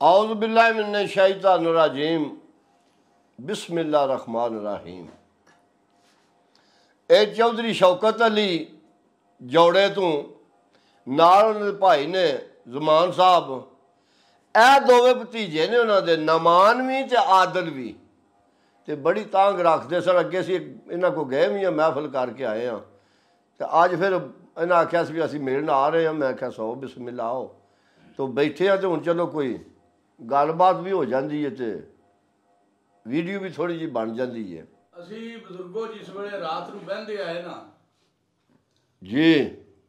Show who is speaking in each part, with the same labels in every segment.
Speaker 1: औज़ु बिल्लाहि मिनश शैतानिर रजीम बिस्मिल्लाहिर रहमानिर रहीम। ਇਹ ਚੌਧਰੀ ਸ਼ੌਕਤ ਅਲੀ ਜੋੜੇ ਤੋਂ ਨਾਲ ਉਹਨਾਂ ਦੇ ਭਾਈ ਨੇ ਜ਼ਮਾਨ ਸਾਹਿਬ, ਇਹ ਦੋਵੇਂ ਭਤੀਜੇ ਨੇ ਉਹਨਾਂ ਦੇ, ਨਮਾਨ ਵੀ ਤੇ ਆਦਲ ਵੀ, ਤੇ ਬੜੀ ਤਾਂਗ ਰੱਖਦੇ ਸਨ। ਅੱਗੇ ਅਸੀਂ ਇਹਨਾਂ ਕੋਲ ਗਏ ਵੀ ਹਾਂ, ਮਹਿਫਲ ਕਰਕੇ ਆਏ ਹਾਂ, ਤੇ ਅੱਜ ਫਿਰ ਇਹਨਾਂ ਆਖਿਆ ਸੀ ਵੀ ਅਸੀਂ ਮਿਲਣ ਆ ਰਹੇ ਹਾਂ। ਮੈਂ ਆਖਿਆ ਸੋ ਬਿਸਮਿल्ला आओ। तो बैठे हैं तो हूँ चलो कोई गलबात भी हो जाती है, तो वीडियो भी थोड़ी जी बन जाती है।
Speaker 2: ਅਸੀਂ ਬਜ਼ੁਰਗੋ ਜਿਸ ਵੇਲੇ ਰਾਤ ਨੂੰ ਬਹਿੰਦੇ ਆਏ ਨਾ
Speaker 1: जी,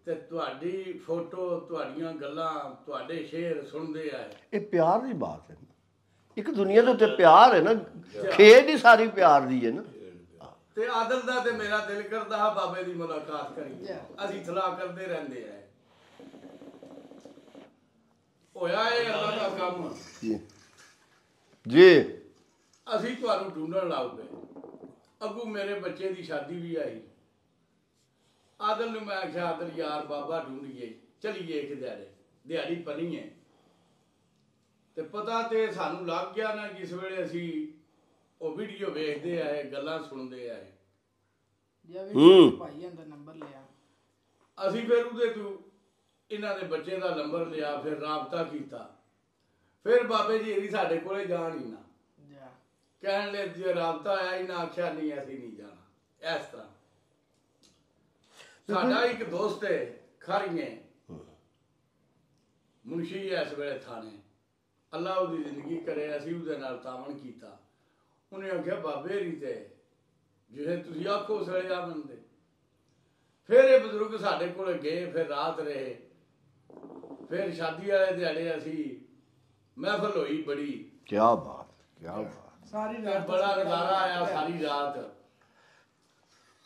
Speaker 2: ਤੇ ਤੁਹਾਡੀ ਫੋਟੋ, ਤੁਹਾਡੀਆਂ ਗੱਲਾਂ, ਤੁਹਾਡੇ ਸ਼ੇਰ ਸੁਣਦੇ ਆਏ।
Speaker 1: ये प्यार की बात है। एक दुनिया के उत्ते प्यार है ना, खेड ही सारी प्यार दी है ना।
Speaker 2: ਤੇ ਆਦਲ ਦਾ ਤੇ ਮੇਰਾ ਦਿਲ ਕਰਦਾ ਬਾਬੇ ਦੀ ਮੁਲਾਕਾਤ ਕਰੀਏ। ਅਸੀਂ ਸਲਾਹ ਕਰਦੇ ਰਹਿੰਦੇ ਆਏ। ਹੋਇਆ ਇਹ ਅੱਲਾ ਦਾ ਕੰਮ।
Speaker 1: जी जी,
Speaker 2: ਅਸੀਂ ਤੁਹਾਨੂੰ ਢੂੰਡਣ ਲੱਗ ਪਏ। ਅੱਗੂ ਮੇਰੇ ਬੱਚੇ ਦੀ ਸ਼ਾਦੀ ਵੀ ਆਈ। ਆਦਲ ਨੂੰ ਮੈਂ ਆਖਿਆ ਆਦਲ ਯਾਰ ਬਾਬਾ ਢੂੰਡੀਏ, ਚਲੀਏ ਇੱਕ ਦਿਹਾੜੀ ਪਨੀਏ। ਤੇ ਪਤਾ ਤੇ ਸਾਨੂੰ ਲੱਗ ਗਿਆ ਨਾ ਜਿਸ ਵੇਲੇ ਅਸੀਂ ਉਹ ਵੀਡੀਓ ਵੇਖਦੇ ਆਏ, ਗੱਲਾਂ ਸੁਣਦੇ ਆਏ।
Speaker 3: ਭਾਈਆਂ ਦਾ ਨੰਬਰ ਲਿਆ
Speaker 2: ਅਸੀਂ ਫਿਰ ਉਹਦੇ ਤੋਂ ਇਹਨਾਂ ਦੇ ਬੱਚੇ ਦਾ ਨੰਬਰ ਲਿਆ, ਫਿਰ ਰਾਬਤਾ ਕੀਤਾ। ਫਿਰ ਬਾਬੇ ਜੀ ਇਹ ਸਾਡੇ ਕੋਲੇ ਜਾਣ ਹੀ ਨਾ ਕਹਿਣ ਲੈ, ਜੇ ਰਾਬਤਾ ਆਇਆ ਹੀ ਨਾ ਆਖਿਆ ਨਹੀਂ ਅਸੀਂ ਨਹੀਂ ਜਾਣਾ। ਇਸ ਤਰ੍ਹਾਂ ਸਾਡਾ ਇੱਕ ਦੋਸਤ ਹੈ ਖਾਰੀਏ ਮੁਨਸ਼ੀ ਇਸ ਵੇਲੇ ਥਾਣੇ, ਅੱਲਾ ਉਹਦੀ ਜ਼ਿੰਦਗੀ ਕਰੇ, ਅਸੀਂ ਉਹਦੇ ਨਾਲ ਤਾਵਨ ਕੀਤਾ। ਉਹਨੇ ਆਖਿਆ ਬਾਬੇ ਰੀ ਤੇ ਜਿਹੇ ਤੁਸੀਂ ਆਖੋ ਉਸ ਵੇਲੇ ਆ ਬੰਦੇ। ਫਿਰ ਇਹ ਬਜ਼ੁਰਗ ਸਾਡੇ ਕੋਲ ਗਏ, ਫਿਰ ਰਾਤ ਰਹੇ। ਫਿਰ ਸ਼ਾਦੀ ਵਾਲੇ ਦਿਹਾੜੇ ਅਸੀਂ ਮਹਿਫਲ ਹੋਈ ਬੜੀ।
Speaker 1: क्या बात, क्या बात।
Speaker 3: ਸਾਰੀ
Speaker 2: ਤੇ ਬੜਾ ਨਜ਼ਾਰਾ ਆਇਆ ਸਾਰੀ ਰਾਤ।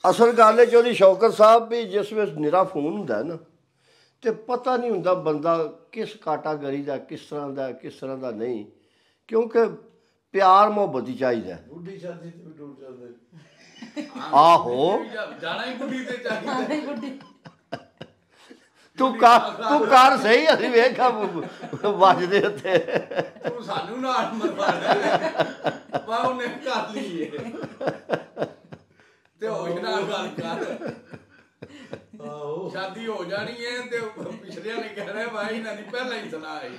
Speaker 1: ਅਸਲ ਗੱਲ ਹੈ ਚੌਧਰੀ ਸ਼ੌਕਤ ਸਾਹਿਬ ਵੀ ਜਿਸ ਵਿੱਚ ਨਿਰਾ ਫੋਨ ਹੁੰਦਾ ਨਾ, ਤੇ ਪਤਾ ਨਹੀਂ ਹੁੰਦਾ ਬੰਦਾ ਕਿਸ ਕੈਟਾਗਰੀ ਦਾ, ਕਿਸ ਤਰ੍ਹਾਂ ਦਾ, ਕਿਸ ਤਰ੍ਹਾਂ ਦਾ ਨਹੀਂ, ਕਿਉਂਕਿ ਪਿਆਰ ਮੁਹੱਬਤ ਹੀ ਚਾਹੀਦਾ।
Speaker 2: ਬੁੱਢੀ ਸ਼ਾਦੀ ਤੇ ਵੀ ਟੁੱਟ ਜਾਂਦੇ।
Speaker 1: ਆਹੋ,
Speaker 2: ਜਾਣਾ ਹੀ ਬੁੱਢੀ ਤੇ ਚਾਹੀਦਾ।
Speaker 1: ਤੂੰ ਕਰ ਸਹੀ, ਅਸੀਂ ਵੇਖਾ ਵੱਜਦੇ ਉੱਤੇ।
Speaker 2: ਤੂੰ ਸਾਨੂੰ ਨਾਲ ਮਰਵਾ ਦੇ ਪਾ, ਉਹਨੇ ਕਰ ਲਈ ਤੇ ਹੋ ਨਾ ਗੱਲ ਕਰ। ਆਹੋ ਸ਼ਾਦੀ ਹੋ ਜਾਣੀ ਹੈ ਤੇ ਪਿਛਲਿਆਂ ਨੇ ਕਹਿਣਾ ਭਾਈ ਇਹਨਾਂ ਦੀ ਪਹਿਲਾਂ ਹੀ ਸੁਣਾ ਆਈ।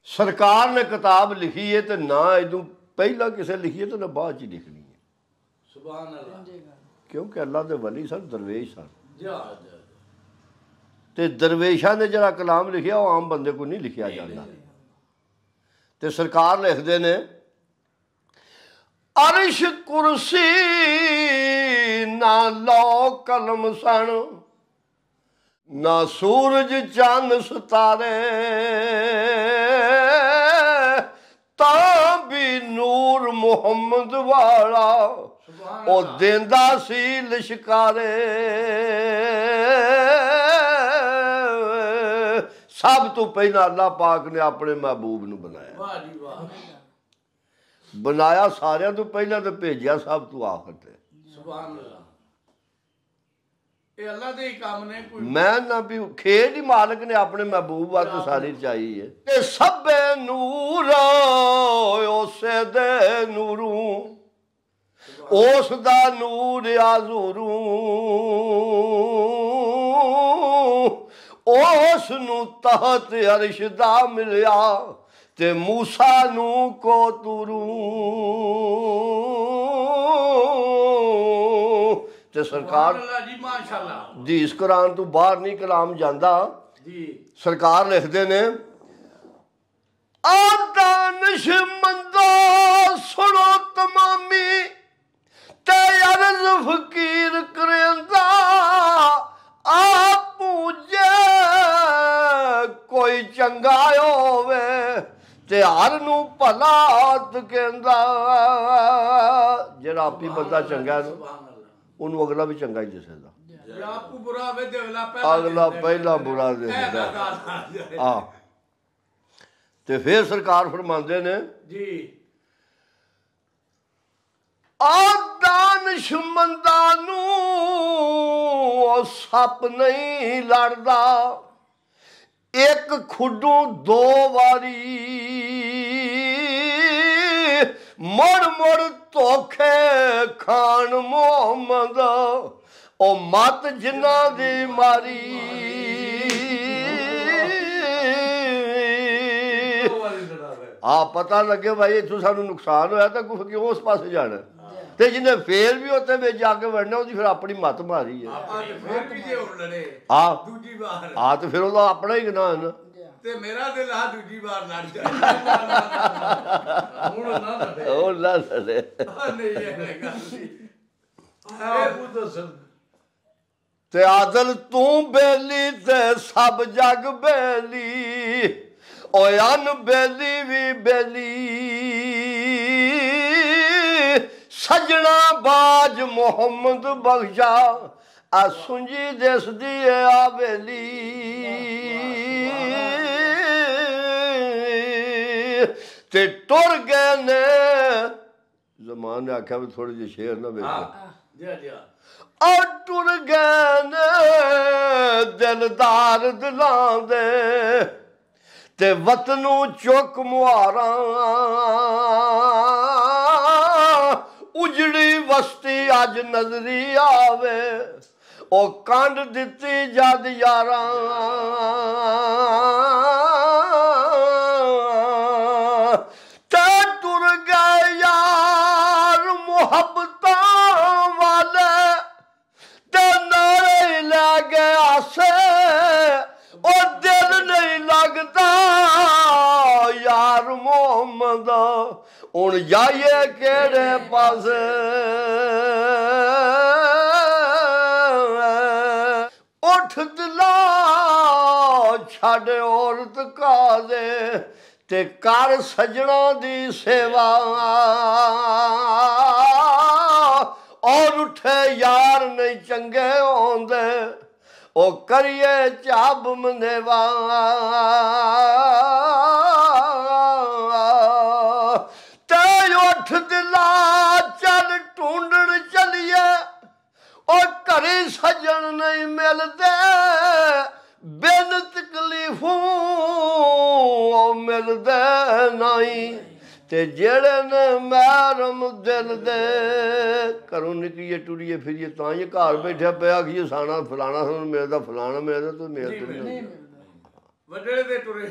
Speaker 1: ਸਰਕਾਰ ਨੇ ਕਿਤਾਬ ਲਿਖੀ ਹੈ ਤੇ ਨਾ ਇਹਨੂੰ ਪਹਿਲਾਂ ਕਿਸੇ ਲਿਖੀ ਹੈ ਤੇ ਨਾ ਬਾਅਦ 'ਚ ਲਿਖਣੀ ਹੈ।
Speaker 2: ਸੁਭਾਨ ਅੱਲਾਹ।
Speaker 1: ਕਿਉਂਕਿ ਅੱਲਾ ਦੇ ਵਲੀ ਸਨ, ਦਰਵੇਸ਼ ਸਨ। ਤੇ ਦਰਵੇਸ਼ਾਂ ਨੇ ਜਿਹੜਾ ਕਲਾਮ ਲਿਖਿਆ ਉਹ ਆਮ ਬੰਦੇ ਕੋਲ ਨਹੀਂ ਲਿਖਿਆ ਜਾਂਦਾ। ਤੇ ਸਰਕਾਰ ਲਿਖਦੇ ਨੇ, ਅਰਸ਼ ਕੁਰਸੀ ਨਾ ਲੋ ਕਲਮ ਸਣ, ਨਾ ਸੂਰਜ ਚੰਨ ਸਿਤਾਰੇ, ਤਾਂ ਵੀ ਨੂਰ ਮੁਹੰਮਦ ਵਾਲਾ ਉਹ ਦਿੰਦਾ ਸੀ ਲਿਸ਼ਕਾਰੇ। ਸਭ ਤੋਂ ਪਹਿਲਾਂ ਅੱਲਾਹ ਪਾਕ ਨੇ ਆਪਣੇ ਮਹਿਬੂਬ ਨੂੰ ਬਣਾਇਆ।
Speaker 2: ਵਾਹ ਜੀ ਵਾਹ।
Speaker 1: ਬਣਾਇਆ ਸਾਰਿਆਂ ਤੋਂ ਪਹਿਲਾਂ ਤੇ ਭੇਜਿਆ ਸਭ ਤੋਂ ਆਖਰ ਤੇ।
Speaker 2: ਸੁਭਾਨ ਅੱਲਾਹ। ਇਹ ਅੱਲਾ ਦੇ ਹੀ ਕੰਮ ਨੇ। ਕੋਈ
Speaker 1: ਮੈਂ ਨਾ ਵੀ ਖੇਡ ਹੀ ਮਾਲਕ ਨੇ ਆਪਣੇ ਮਹਿਬੂਬ ਵਾਸਤੇ ਸਾਰੀ ਰਚਾਈ ਹੈ। ਤੇ ਸਭੇ ਨੂਰ ਉਸੇ ਦੇ ਨੂਰੂ, ਉਸ ਦਾ ਨੂਰ ਆਜ਼ੂਰੂ, ਉਸ ਨੂੰ ਤਹਤ ਅਰਸ਼ ਦਾ ਮਿਲਿਆ ਤੇ ਮੂਸਾ ਨੂੰ ਕੋ ਤੁਰੂ। ਤੇ ਸਰਕਾਰ
Speaker 2: ਜੀ ਮਾਸ਼ਾਅੱਲਾ
Speaker 1: ਜੀ ਇਸ ਕੁਰਾਨ ਤੋਂ ਬਾਹਰ ਨਹੀਂ ਕਲਾਮ ਜਾਂਦਾ
Speaker 2: ਜੀ।
Speaker 1: ਸਰਕਾਰ ਲਿਖਦੇ ਨੇ, ਆਦਾਨਿਸ਼ ਮੰਦੋ ਸੁਣੋ ਤਮਾਮੀ ਤੇ ਅਰਜ਼ ਫਕੀਰ ਕਰੇਂਦਾ, ਆਪ ਪੂਜੇ ਕੋਈ ਚੰਗਾ ਹੋਵੇ ਤੇ ਹਰ ਨੂੰ ਭਲਾ ਕਹਿੰਦਾ। ਜਿਹੜਾ ਆਪੀ ਬੰਦਾ ਚੰਗਾ ਨਾ ਉਹਨੂੰ ਅਗਲਾ ਵੀ ਚੰਗਾ ਹੀ ਦਿਸਦਾ।
Speaker 2: ਆਪੂ ਬੁਰਾ ਵੇ ਤੇ
Speaker 1: ਅਗਲਾ ਪਹਿਲਾ ਬੁਰਾ ਦਿਸਦਾ। ਆ ਤੇ ਫਿਰ ਸਰਕਾਰ ਫਰਮਾਉਂਦੇ ਨੇ
Speaker 2: ਜੀ,
Speaker 1: ਦਾਨਿਸ਼ਮੰਦਾਂ ਨੂੰ ਉਹ ਸੱਪ ਨਹੀਂ ਲੜਦਾ, ਇੱਕ ਖੁੱਡੂ ਦੋ ਵਾਰੀ ਮੁੜ ਮੁੜ ਧੋਖੇ ਖਾਨ ਮੁਹੰਮਦ ਉਹ ਮਤ ਜਿਨ੍ਹਾਂ ਦੀ ਮਾਰੀ ਆ ਪਤਾ ਲੱਗੇ ਭਾਈ ਇੱਥੋਂ ਸਾਨੂੰ ਨੁਕਸਾਨ ਹੋਇਆ ਤਾਂ ਕਿਉਂ ਉਸ ਪਾਸੇ ਜਾਣਾ ਤੇ ਜਿਹਨੇ ਫੇਰ ਵੀ ਉੱਥੇ ਵਿੱਚ ਜਾ ਕੇ ਵੜਨਾ ਉਹਦੀ ਫਿਰ ਆਪਣੀ ਮੱਤ ਮਾਰੀ ਹੈ ਆ ਤੇ ਫਿਰ ਉਹਦਾ ਆਪਣਾ ਹੀ ਗੁਨਾਹ ਨਾ
Speaker 2: ਤੇ ਮੇਰਾ ਦਿਲ ਆ ਦੂਜੀ ਵਾਰ ਲੜ ਜਾ
Speaker 1: ਹੁਣ ਨਾ ਲੜੇ ਤੇ ਆਦਲ ਤੂੰ ਬੇਲੀ ਤੇ ਸਭ ਜਗ ਬੇਲੀ ਓਏ ਅਨ ਬੇਲੀ ਵੀ ਬੇਲੀ ਸਜਣਾ ਬਾਜ ਮੁਹੰਮਦ ਬਖਸ਼ਾ ਆ ਸੁੰਜੀ ਦਿਸਦੀ ਏ ਆ ਬੇਲੀ ਤੇ ਟੁਰ ਗਏ ਨੇ ਜ਼ਮਾਨ ਨੇ ਆਖਿਆ ਵੀ ਥੋੜੇ ਜਿਹੇ ਸ਼ੇਰ ਨਾ ਵੇਖ ਆ ਟੁਰ ਗਏ ਨੇ ਦਿਲਦਾਰ ਦਿਲਾਂ ਦੇ ਤੇ ਵਤਨੋਂ ਚੁੱਕ ਮੁਹਾਰਾਂ ਉਜੜੀ ਵਸਤੀ ਅੱਜ ਨਜ਼ਰੀ ਆਵੇ ਉਹ ਕੰਡ ਦਿੱਤੀ ਜਦ ਯਾਰਾਂ ਤੇ ਟੁਰ ਗਏ ਯਾਰ ਮੁਹੱਬਤਾਂ ਵਾਲੇ ਤੇ ਨਾਲੇ ਲੈ ਗਏ ਆਸੇ ਉਹ ਦਿਲ ਨਹੀਂ ਲੱਗਦਾ ਯਾਰ ਮੁਹੰਮਦ ਹੁਣ ਜਾਈਏ ਕਿਹੜੇ ਪਾਸੇ ਉੱਠ ਦਿਲਾ ਛੱਡ ਔਰਤ ਕਾਜ਼ੇ ਤੇ ਕਰ ਸਜਣਾ ਦੀ ਸੇਵਾ ਔਰ ਉੱਠੇ ਯਾਰ ਨਹੀਂ ਚੰਗੇ ਆਉਂਦੇ ਉਹ ਕਰੀਏ ਚਾਬ ਮੰਦੇਵਾ ਤੇ ਉੱਠ ਦਿਲਾ ਚੱਲ ਢੂੰਡਣ ਚਲੀਏ ਉਹ ਘਰੇ ਸੱਜਣ ਨਹੀਂ ਮਿਲਦੇ ਬਿਨ ਤਕਲੀਫੋਂ ਉਹ ਮਿਲਦੇ ਨਹੀਂ ਤੇ ਜਿਹੜੇ ਨੇ ਮਹਿਰਮ ਦਿਲ ਦੇ ਘਰੋਂ ਨਿਕਲੀਏ ਟੁਰੀਏ ਫਿਰੀਏ ਤਾਂ ਹੀ ਘਰ ਬੈਠਿਆ ਪਿਆ ਕਿ ਸਾਣਾ ਫਲਾਣਾ ਸਾਨੂੰ ਮਿਲਦਾ ਫਲਾਣਾ ਮਿਲਦਾ ਤੂੰ ਮਿਲ ਤੇ
Speaker 2: ਵੱਡੇ ਤੇ ਟੁਰੇ